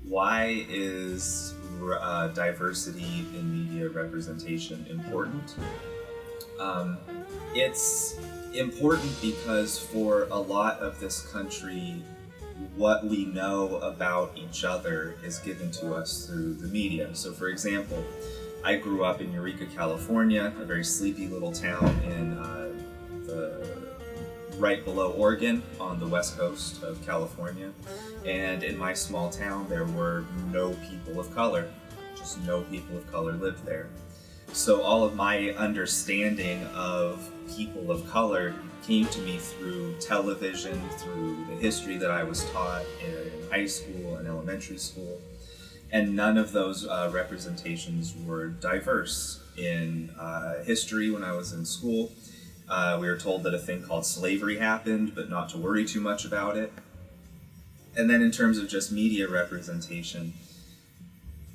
Why is diversity in media representation important? It's important because for a lot of this country, what we know about each other is given to us through the media. So for example, I grew up in Eureka, California, a very sleepy little town in right below Oregon on the west coast of California. And in my small town, there were no people of color. Just no people of color lived there. So all of my understanding of people of color came to me through television, through the history that I was taught in high school and elementary school. And none of those representations were diverse. In history, when I was in school, we were told that a thing called slavery happened, but not to worry too much about it. And then in terms of just media representation,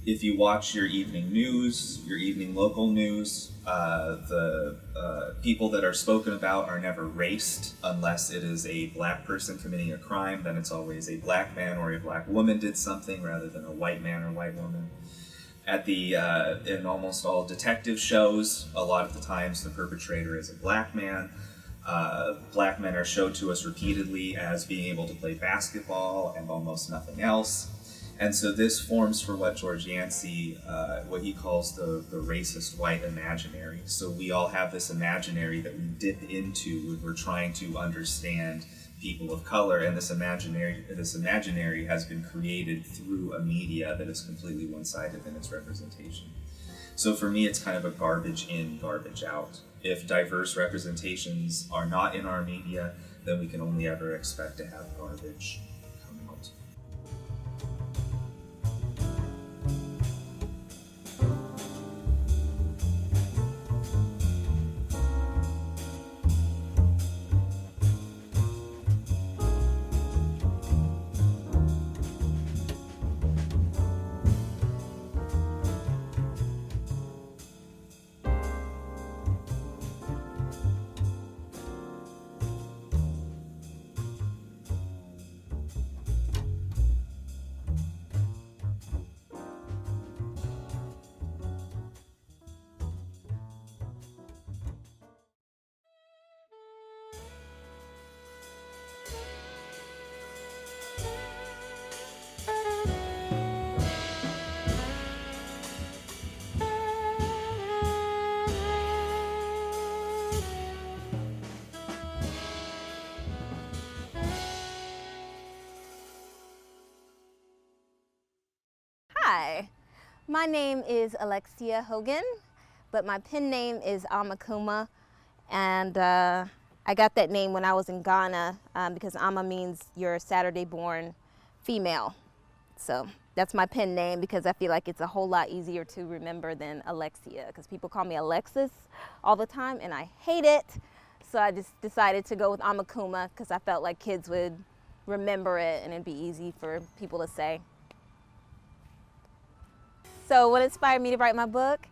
if you watch your evening news, your evening local news, the people that are spoken about are never raced unless it is a black person committing a crime. Then it's always a black man or a black woman did something rather than a white man or white woman. In almost all detective shows, a lot of the times the perpetrator is a black man. Black men are showed to us repeatedly as being able to play basketball and almost nothing else. And so this forms for what George Yancey, what he calls the racist white imaginary. So we all have this imaginary that we dip into when we're trying to understand people of color, and this imaginary has been created through a media that is completely one-sided in its representation. So for me, it's kind of a garbage in, garbage out. If diverse representations are not in our media, then we can only ever expect to have garbage come out. Hi, my name is Alexia Hogan, but my pen name is Amakuma, and I got that name when I was in Ghana because Ama means you're a Saturday-born female. So that's my pen name because I feel like it's a whole lot easier to remember than Alexia, because people call me Alexis all the time and I hate it. So I just decided to go with Amakuma because I felt like kids would remember it and it'd be easy for people to say. So what inspired me to write my book?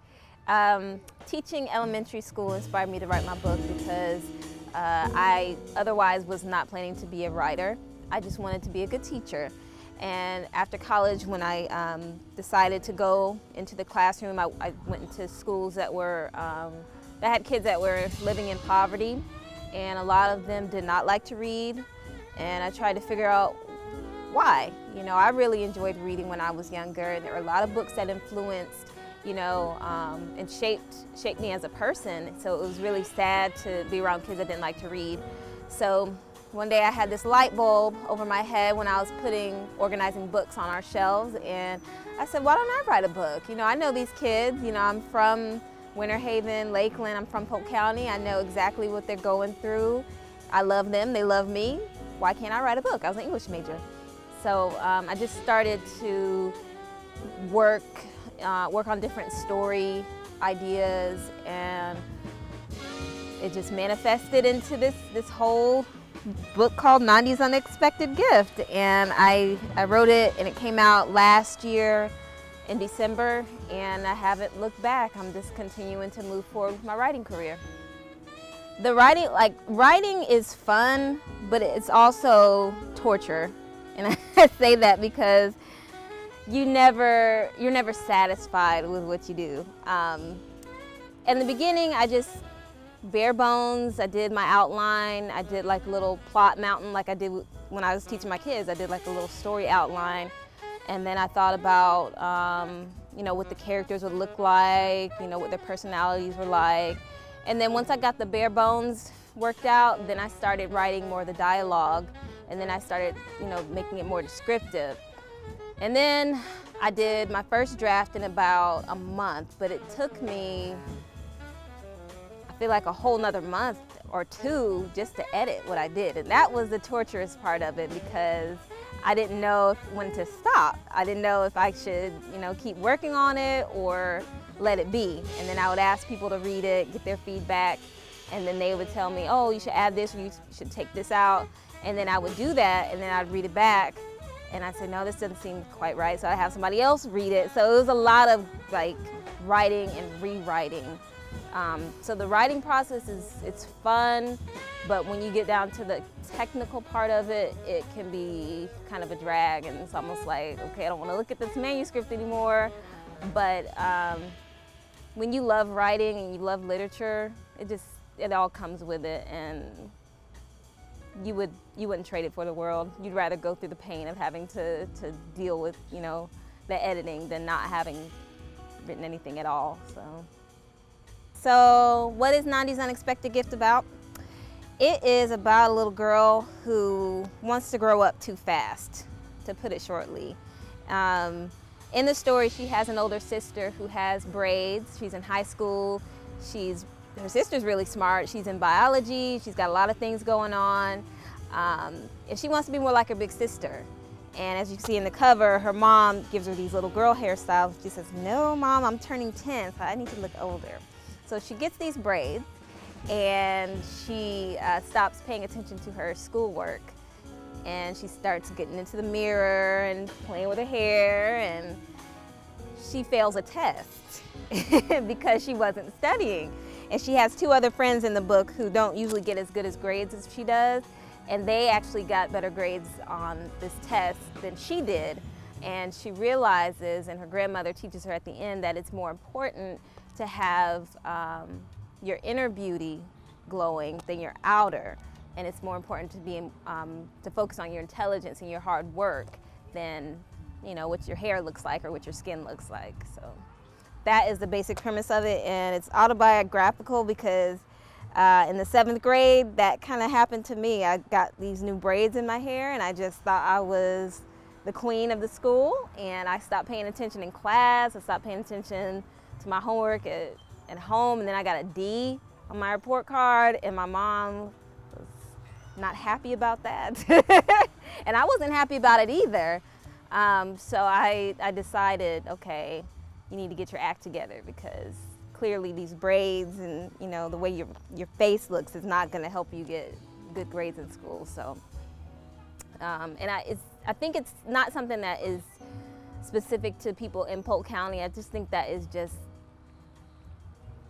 Teaching elementary school inspired me to write my book because I otherwise was not planning to be a writer. I just wanted to be a good teacher. And after college, when I decided to go into the classroom, I went into schools that were, that had kids that were living in poverty, and a lot of them did not like to read. And I tried to figure out why. You know, I really enjoyed reading when I was younger, and there were a lot of books that influenced, you know, and shaped me as a person. So it was really sad to be around kids that didn't like to read. So one day I had this light bulb over my head when I was organizing books on our shelves, and I said, why don't I write a book? You know, I know these kids, you know, I'm from Winter Haven, Lakeland, I'm from Polk County. I know exactly what they're going through. I love them, they love me. Why can't I write a book? I was an English major. So I just started to work on different story ideas, and it just manifested into this whole book called 90s Unexpected Gift. And I wrote it, and it came out last year in December, and I haven't looked back. I'm just continuing to move forward with my writing career. The writing is fun, but it's also torture. And I say that because you're never satisfied with what you do. In the beginning, I just bare bones. I did my outline. I did like a little plot mountain, like I did when I was teaching my kids. I did like a little story outline, and then I thought about what the characters would look like, what their personalities were like. And then once I got the bare bones worked out, then I started writing more of the dialogue, and then I started, making it more descriptive. And then I did my first draft in about a month, but it took me, I feel like, a whole nother month or two just to edit what I did. And that was the torturous part of it, because I didn't know when to stop. I didn't know if I should, keep working on it or let it be. And then I would ask people to read it, get their feedback, and then they would tell me, oh, you should add this, or you should take this out. And then I would do that, and then I'd read it back, and I'd say, no, this doesn't seem quite right. So I'd have somebody else read it. So it was a lot of like writing and rewriting. So the writing process it's fun, but when you get down to the technical part of it, it can be kind of a drag, and it's almost like, okay, I don't want to look at this manuscript anymore. But when you love writing and you love literature, it all comes with it, and you wouldn't trade it for the world. You'd rather go through the pain of having to deal with, the editing than not having written anything at all. So what is 90s Unexpected Gift about? It is about a little girl who wants to grow up too fast, to put it shortly. In the story, she has an older sister who has braids. She's in high school. Her sister's really smart. She's in biology. She's got a lot of things going on. And she wants to be more like her big sister. And as you see in the cover, her mom gives her these little girl hairstyles. She says, no, Mom, I'm turning 10, so I need to look older. So she gets these braids, and she stops paying attention to her schoolwork. And she starts getting into the mirror and playing with her hair, and she fails a test because she wasn't studying. And she has two other friends in the book who don't usually get as good as grades as she does, and they actually got better grades on this test than she did. And she realizes, and her grandmother teaches her at the end, that it's more important to have your inner beauty glowing than your outer. And it's more important to focus on your intelligence and your hard work than, what your hair looks like or what your skin looks like. So that is the basic premise of it, and it's autobiographical because in the 7th grade, that kind of happened to me. I got these new braids in my hair, and I just thought I was the queen of the school, and I stopped paying attention in class. I stopped paying attention to my homework at home, and then I got a D on my report card, and my mom was not happy about that. And I wasn't happy about it either. So I decided, okay, you need to get your act together, because clearly these braids and the way your face looks is not going to help you get good grades in school. So, I think it's not something that is specific to people in Polk County. I just think that is just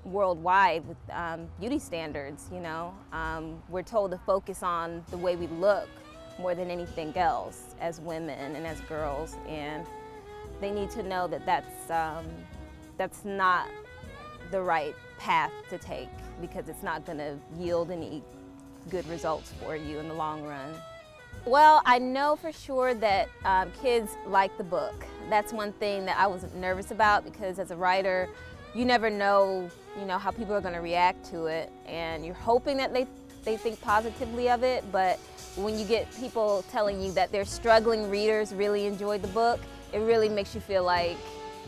worldwide with beauty standards. We're told to focus on the way we look more than anything else as women and as girls, and they need to know that that's not the right path to take, because it's not going to yield any good results for you in the long run. Well, I know for sure that kids like the book. That's one thing that I was nervous about, because as a writer, you never know, how people are going to react to it, and you're hoping that they think positively of it. But when you get people telling you that their struggling readers really enjoyed the book, it really makes you feel like,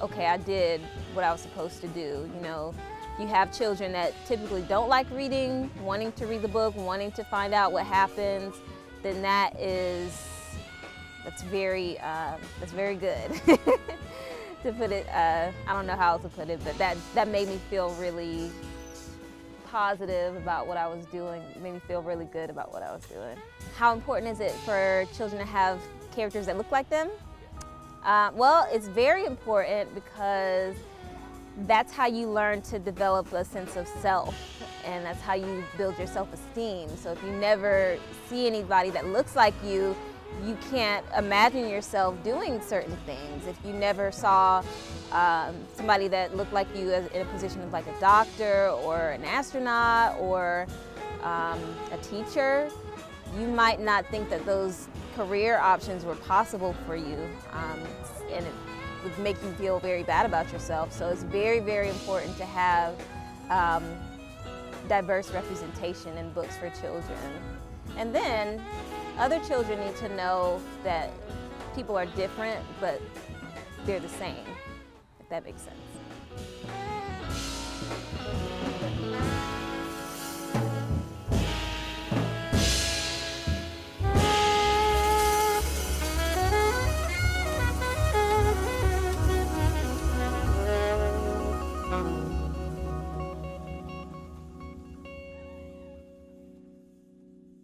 okay, I did what I was supposed to do. You have children that typically don't like reading, wanting to read the book, wanting to find out what happens, then that's very good. To put it, I don't know how else to put it, but that made me feel really positive about what I was doing. It made me feel really good about what I was doing. How important is it for children to have characters that look like them? Well, it's very important because that's how you learn to develop a sense of self, and that's how you build your self-esteem. So if you never see anybody that looks like you can't imagine yourself doing certain things. If you never saw somebody that looked like you in a position of like a doctor or an astronaut or a teacher, you might not think that those career options were possible for you, and it would make you feel very bad about yourself. So it's very, very important to have diverse representation in books for children. And then other children need to know that people are different, but they're the same, if that makes sense.